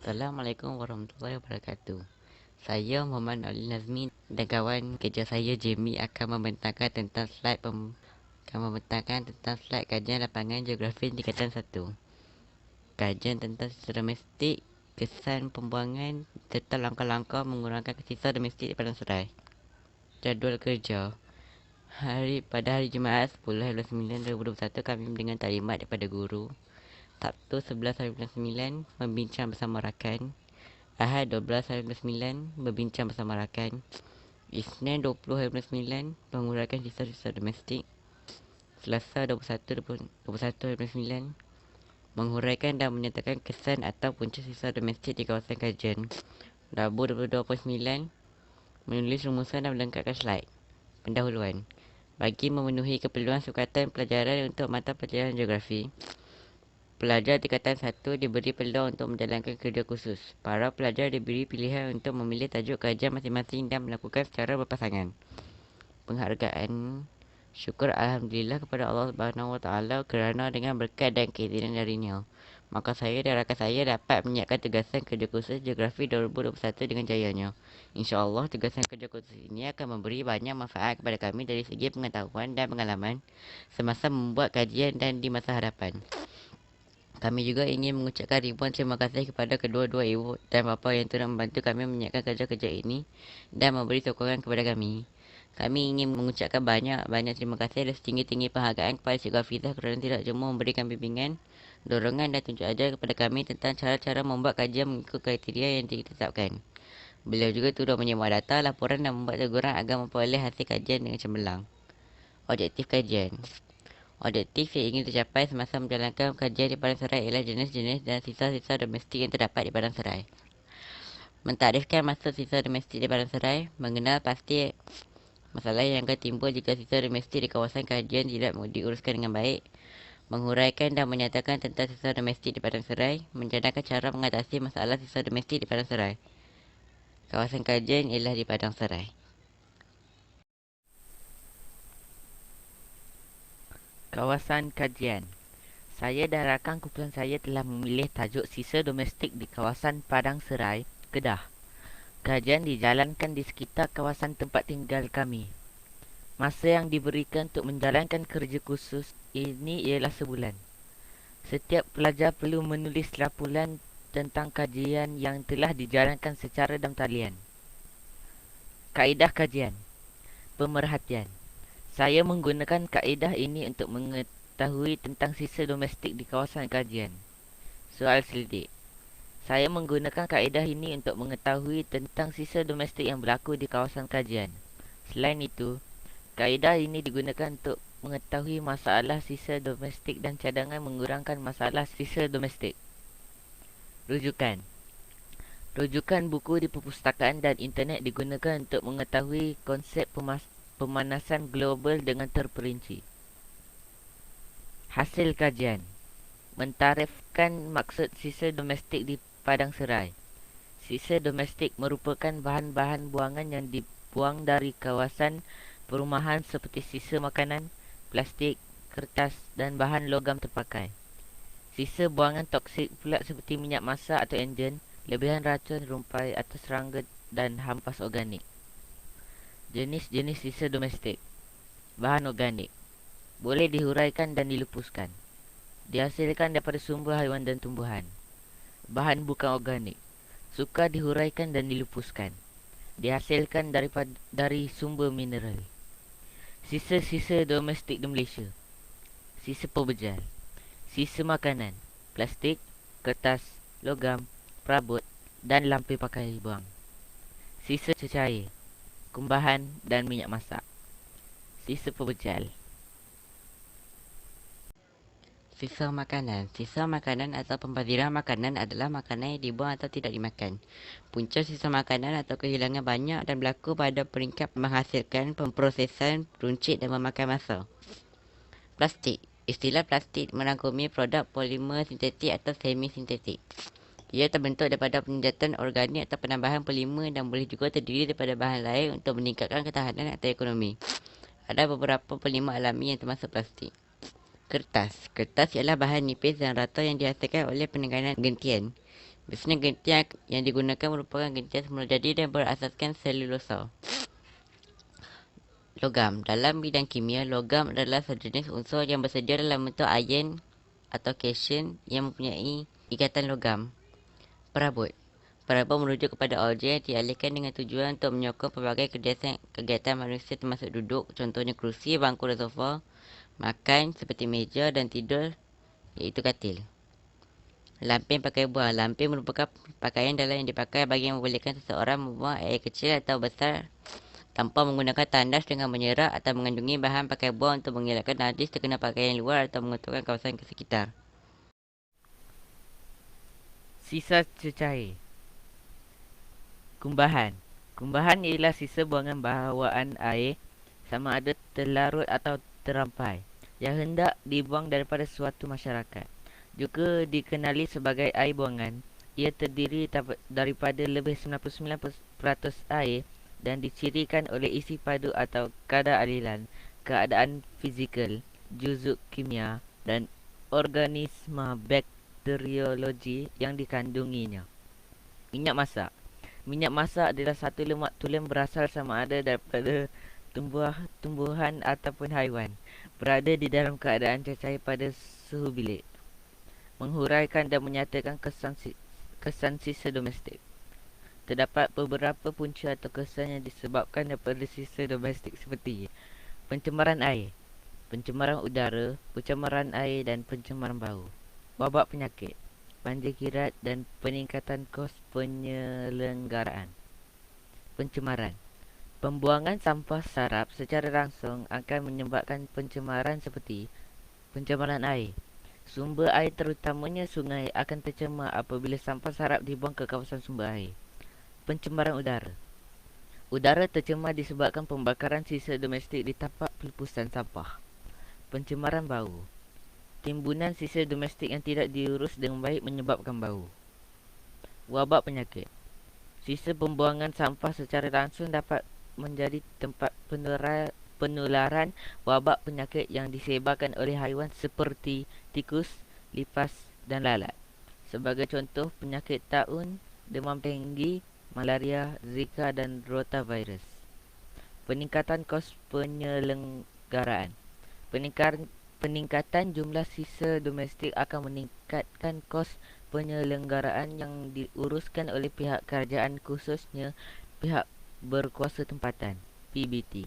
Assalamualaikum warahmatullahi wabarakatuh. Saya Muhammad Ali Nazmi dan kawan kerja saya Jamie akan membentangkan tentang slide kajian lapangan geografi tingkatan 1. Kajian tentang sisa domestik, kesan pembuangan serta langkah-langkah mengurangkan sisa domestik di padang serai. Jadual kerja. Pada hari Jumaat 10/9/2021 kami mendengar taklimat daripada guru. Sabtu 11/9 membincang bersama rakan. Ahad 12/9 berbincang bersama rakan. Isnin 20/9 mengurangkan sisa-sisa domestik. Selasa 21/9 menguraikan dan menyatakan kesan atau punca sisa domestik di kawasan kajian. Rabu 22/9 menulis rumusan dan melengkapkan slide. Pendahuluan. Bagi memenuhi keperluan sukatan pelajaran untuk mata pelajaran geografi, pelajar tingkatan 1 diberi peluang untuk menjalankan kerja khusus. Para pelajar diberi pilihan untuk memilih tajuk kajian masing-masing dan melakukan secara berpasangan. Penghargaan. Syukur Alhamdulillah kepada Allah Subhanahu Wa Taala kerana dengan berkat dan keizinan darinya, maka saya dan rakan saya dapat menyiapkan tugasan kerja khusus geografi 2021 dengan jayanya. InsyaAllah tugasan kerja khusus ini akan memberi banyak manfaat kepada kami dari segi pengetahuan dan pengalaman semasa membuat kajian dan di masa hadapan. Kami juga ingin mengucapkan ribuan terima kasih kepada kedua-dua ibu dan bapa yang turut membantu kami menyiapkan kerja-kerja ini dan memberi sokongan kepada kami. Kami ingin mengucapkan banyak terima kasih dan setinggi-tinggi penghargaan kepada Cikgu Hafizah kerana tidak cuma memberikan bimbingan, dorongan dan tunjuk ajar kepada kami tentang cara-cara membuat kajian mengikut kriteria yang ditetapkan. Beliau juga turut menyemak data, laporan dan membuat teguran agar memperoleh hasil kajian dengan cemerlang. Objektif kajian. Objektif yang ingin tercapai semasa menjalankan kajian di padang serai ialah jenis-jenis dan sisa-sisa domestik yang terdapat di padang serai. Mentarifkan maksud sisa domestik di padang serai, mengenal pasti masalah yang akan timbul jika sisa domestik di kawasan kajian tidak diuruskan dengan baik, menghuraikan dan menyatakan tentang sisa domestik di padang serai, mencanangkan cara mengatasi masalah sisa domestik di padang serai. Kawasan kajian ialah di padang serai. Kawasan kajian. Saya dan rakan kumpulan saya telah memilih tajuk sisa domestik di kawasan Padang Serai, Kedah. Kajian dijalankan di sekitar kawasan tempat tinggal kami. Masa yang diberikan untuk menjalankan kerja khusus ini ialah sebulan. Setiap pelajar perlu menulis laporan tentang kajian yang telah dijalankan secara dalam talian. Kaedah kajian. Pemerhatian. Saya menggunakan kaedah ini untuk mengetahui tentang sisa domestik di kawasan kajian. Soal selidik. Saya menggunakan kaedah ini untuk mengetahui tentang sisa domestik yang berlaku di kawasan kajian. Selain itu, kaedah ini digunakan untuk mengetahui masalah sisa domestik dan cadangan mengurangkan masalah sisa domestik. Rujukan. Rujukan buku di perpustakaan dan internet digunakan untuk mengetahui konsep pemanasan global dengan terperinci. Hasil kajian. Mentarifkan maksud sisa domestik di padang serai. Sisa domestik merupakan bahan-bahan buangan yang dibuang dari kawasan perumahan seperti sisa makanan, plastik, kertas dan bahan logam terpakai. Sisa buangan toksik pula seperti minyak masak atau enjin, lebihan racun, rumpai atau serangga dan hampas organik. Jenis-jenis sisa domestik. Bahan organik. Boleh dihuraikan dan dilupuskan. Dihasilkan daripada sumber haiwan dan tumbuhan. Bahan bukan organik. Sukar dihuraikan dan dilupuskan. Dihasilkan dari sumber mineral. Sisa-sisa domestik di Malaysia. Sisa pembejal. Sisa makanan, plastik, kertas, logam, perabot dan lampu pakai buang. Sisa cecair, kumbahan dan minyak masak. Sisa pembejal. Sisa makanan. Sisa makanan atau pembaziran makanan adalah makanan yang dibuang atau tidak dimakan. Punca sisa makanan atau kehilangan banyak dan berlaku pada peringkat menghasilkan pemprosesan, runcit dan memakan masa. Plastik. Istilah plastik merangkumi produk polimer sintetik atau semi-sintetik. Ia terbentuk daripada penjatan organik atau penambahan polimer dan boleh juga terdiri daripada bahan lain untuk meningkatkan ketahanan atau ekonomi. Ada beberapa polimer alami yang termasuk plastik. Kertas. Kertas ialah bahan nipis dan rata yang dihasilkan oleh penekanan gentian. Biasanya gentian yang digunakan merupakan gentian semula jadi dan berasaskan selulosa. Logam. Dalam bidang kimia, logam adalah sejenis unsur yang bersedia dalam bentuk ion atau cation yang mempunyai ikatan logam. Perabot. Perabot merujuk kepada objek yang dialihkan dengan tujuan untuk menyokong pelbagai kegiatan manusia termasuk duduk, contohnya kerusi, bangku dan sofa, makan seperti meja dan tidur iaitu katil. Lampin pakai buah. Lampin merupakan pakaian dalam yang dipakai bagi membolehkan seseorang membuang air kecil atau besar tanpa menggunakan tandas dengan menyerak atau mengandungi bahan pakai buah untuk mengelakkan najis terkena pakaian luar atau mengotorkan kawasan ke sekitar. Sisa cecair. Kumbahan. Kumbahan ialah sisa buangan bawaan air sama ada terlarut atau terampai yang hendak dibuang daripada suatu masyarakat. Juga dikenali sebagai air buangan. Ia terdiri daripada lebih 99% air dan dicirikan oleh isi padu atau kadar aliran, keadaan fizikal, juzuk kimia dan organisma bakteriologi yang dikandunginya. Minyak masak. Minyak masak adalah satu lemak tulen berasal sama ada daripada tumbuhan ataupun haiwan, berada di dalam keadaan cacair pada suhu bilik, menghuraikan dan menyatakan kesan sisa domestik. Terdapat beberapa punca atau kesan yang disebabkan daripada sisa domestik seperti pencemaran air, pencemaran udara, pencemaran air dan pencemaran bau. Wabak penyakit, banjir kirat dan peningkatan kos penyelenggaraan. Pencemaran. Pembuangan sampah sarap secara langsung akan menyebabkan pencemaran seperti pencemaran air. Sumber air terutamanya sungai akan tercemar apabila sampah sarap dibuang ke kawasan sumber air. Pencemaran udara. Udara tercemar disebabkan pembakaran sisa domestik di tapak pelepusan sampah. Pencemaran bau. Timbunan sisa domestik yang tidak diurus dengan baik menyebabkan bau. Wabak penyakit. Sisa pembuangan sampah secara langsung dapat menjadi tempat penularan wabak penyakit yang disebarkan oleh haiwan seperti tikus, lipas dan lalat. Sebagai contoh, penyakit taun, demam denggi, malaria, zika dan rotavirus. Peningkatan kos penyelenggaraan. Peningkatan jumlah sisa domestik akan meningkatkan kos penyelenggaraan yang diuruskan oleh pihak kerajaan, khususnya pihak berkuasa tempatan (PBT).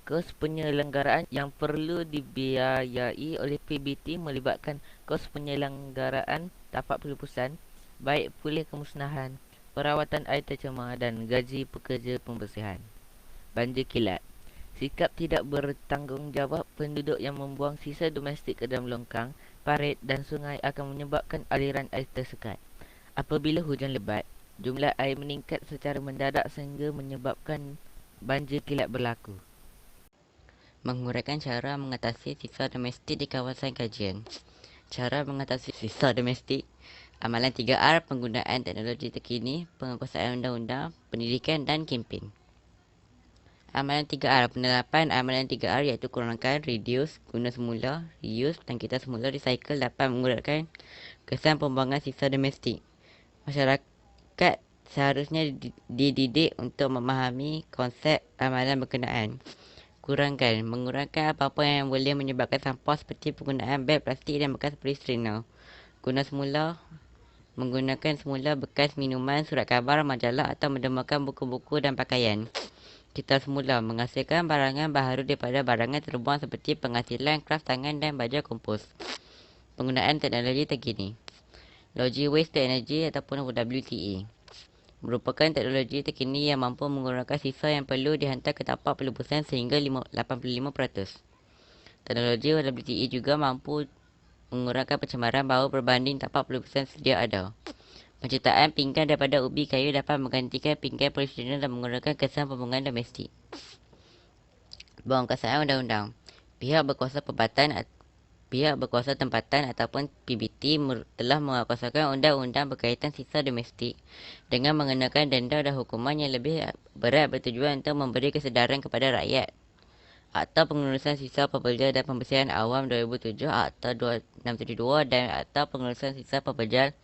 Kos penyelenggaraan yang perlu dibiayai oleh PBT melibatkan kos penyelenggaraan tapak pelepusan, baik pulih kemusnahan, perawatan air tercemar dan gaji pekerja pembersihan. Banjir kilat. Sikap tidak bertanggungjawab penduduk yang membuang sisa domestik ke dalam longkang, parit dan sungai akan menyebabkan aliran air tersekat. Apabila hujan lebat, jumlah air meningkat secara mendadak sehingga menyebabkan banjir kilat berlaku. Menguraikan cara mengatasi sisa domestik di kawasan kajian. Cara mengatasi sisa domestik. Amalan 3R, penggunaan teknologi terkini, penguasaan undang-undang, pendidikan dan kempen. Amalan 3R, penerapan amalan 3R iaitu kurangkan, reduce, guna semula, reuse, tangkitan semula, recycle dapat mengurangkan kesan pembuangan sisa domestik. Masyarakat seharusnya dididik untuk memahami konsep amalan berkenaan. Kurangkan, mengurangkan apa-apa yang boleh menyebabkan sampah seperti penggunaan beg plastik dan bekas polisterina. Guna semula, menggunakan semula bekas minuman, surat khabar, majalah atau mendemukan buku-buku dan pakaian. Kita semula menghasilkan barangan baharu daripada barangan terbuang seperti penghasilan kraft tangan dan baja kompos. Penggunaan teknologi terkini. Logi Waste to Energy ataupun WTA merupakan teknologi terkini yang mampu mengurangkan sisa yang perlu dihantar ke tapak pelebusan sehingga 85%. Teknologi WTA juga mampu mengurangkan pencemaran bau berbanding tapak pelebusan sedia ada. Penciptaan pinggan daripada ubi kayu dapat menggantikan pinggan polisterina dan mengurangkan kesan pembuangan domestik. Penguasaan undang-undang. Pihak berkuasa tempatan ataupun PBT telah menguasakan undang-undang berkaitan sisa domestik dengan mengenakan denda dan hukuman yang lebih berat bertujuan untuk memberi kesedaran kepada rakyat. Akta Pengurusan Sisa Pekerja dan Pembersihan Awam 2007, Akta 2672 dan Akta Pengurusan Sisa Pekerja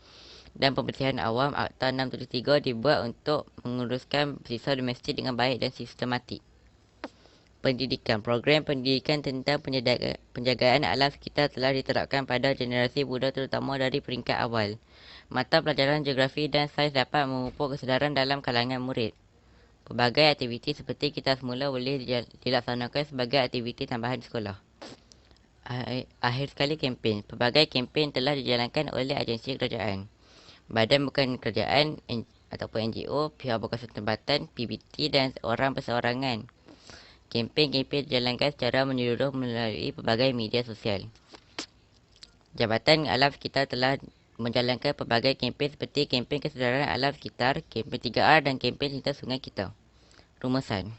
dan Pembersihan Awam Akta 673 dibuat untuk menguruskan sisa domestik dengan baik dan sistematik. Pendidikan. Program pendidikan tentang penjagaan alam sekitar telah diterapkan pada generasi muda terutama dari peringkat awal. Mata pelajaran geografi dan sains dapat memupuk kesedaran dalam kalangan murid. Pelbagai aktiviti seperti kita semula boleh dilaksanakan sebagai aktiviti tambahan sekolah. Akhir sekali, kempen. Pelbagai kempen telah dijalankan oleh agensi kerajaan, badan bukan kerajaan ataupun NGO, pihak berkuasa tempatan, PBT dan orang perseorangan. Kempen-kempen dijalankan secara menyeluruh melalui pelbagai media sosial. Jabatan Alam Sekitar telah menjalankan pelbagai kempen seperti kempen kesedaran alam sekitar, kempen 3R dan kempen cinta sungai kita. Rumusan.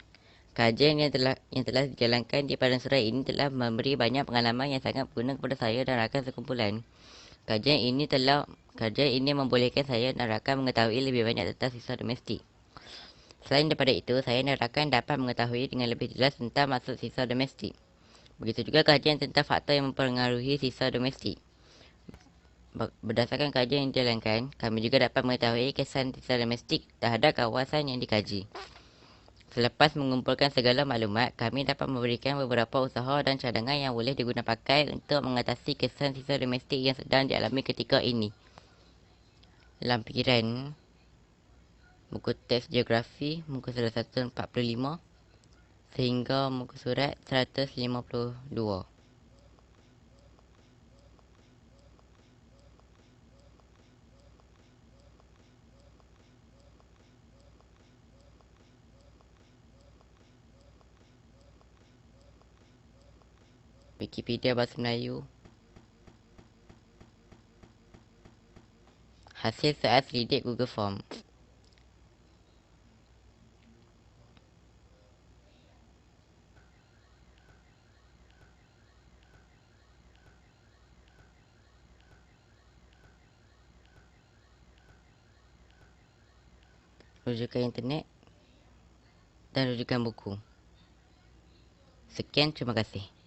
Kajian yang telah dijalankan di Padang Serai ini telah memberi banyak pengalaman yang sangat berguna kepada saya dan rakan sekumpulan. Kajian ini membolehkan saya dan rakan mengetahui lebih banyak tentang sisa domestik. Selain daripada itu, saya dan rakan dapat mengetahui dengan lebih jelas tentang maksud sisa domestik. Begitu juga kajian tentang faktor yang mempengaruhi sisa domestik. Berdasarkan kajian yang dijalankan, kami juga dapat mengetahui kesan sisa domestik terhadap kawasan yang dikaji. Selepas mengumpulkan segala maklumat, kami dapat memberikan beberapa usaha dan cadangan yang boleh digunakan pakai untuk mengatasi kesan sisa domestik yang sedang dialami ketika ini. Lampiran muka teks geografi muka surat 145 sehingga muka surat 152. Wikipedia Bahasa Melayu. Hasil soal selidik Google Form. Rujukan internet dan rujukan buku. Sekian, terima kasih.